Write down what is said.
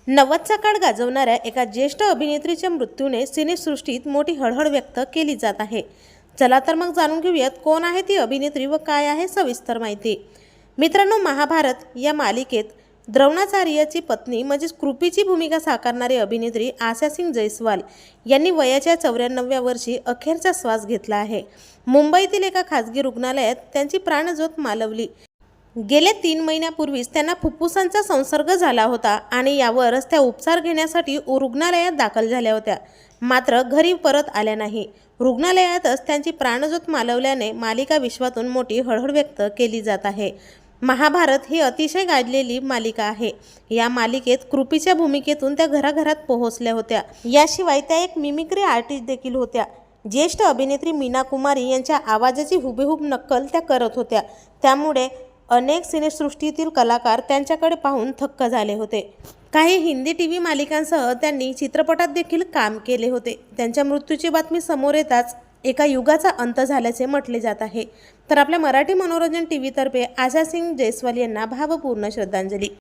90चा काळ गाजवणाऱ्या एका ज्येष्ठ अभिनेत्रीच्या मृत्यूने सिनेसृष्टीत मोठी हळहळ व्यक्त केली जात आहे। चला तर मग जाणून घेऊयात कोण आहे ती अभिनेत्री व काय आहे सविस्तर माहिती। मित्रांनो, महाभारत या मालिकेत द्रोणाचार्याची पत्नी म्हणजेच कृपीची भूमिका साकारणारी अभिनेत्री आशा सिंग जयस्वाल यांनी वयाच्या 94व्या वर्षी अखेरचा श्वास घेतला आहे। मुंबईतील एका खासगी रुग्णालयात त्यांची प्राणज्योत मालवली। गेल्या 3 महिन्यापूर्वीच त्यांना फुफ्फुसांचा संसर्ग झाला होता आणि यावरच त्या उपचार घेण्यासाठी रुग्णालयात दाखल झाल्या होत्या, मात्र घरी परत आल्या नाही। रुग्णालयातच त्यांची प्राणज्योत मालवल्याने मालिका विश्वातून मोठी हळहळ व्यक्त केली जात आहे। महाभारत ही अतिशय गाजलेली मालिका आहे। या मालिकेत कृपीच्या भूमिकेतून त्या घराघरात पोहोचल्या होत्या। याशिवाय त्या एक मिमिक्री आर्टिस्ट देखील होत्या। ज्येष्ठ अभिनेत्री मीना कुमारी यांच्या आवाजाची हुबेहूब नक्कल त्या करत होत्या, त्यामुळे अनेक सिनेसृष्टीतील कलाकार त्यांच्याकडे पाहून थक्क झाले होते। काही हिंदी टीव्ही मालिकांसह त्यांनी चित्रपटात देखील काम केले होते। त्यांच्या मृत्यूची बातमी समोर येताच एका युगाचा अंत झाल्याचे म्हटले जात आहे। तर आपल्या मराठी मनोरंजन टीव्हीतर्फे आशा सिंग जयस्वाल यांना भावपूर्ण श्रद्धांजली।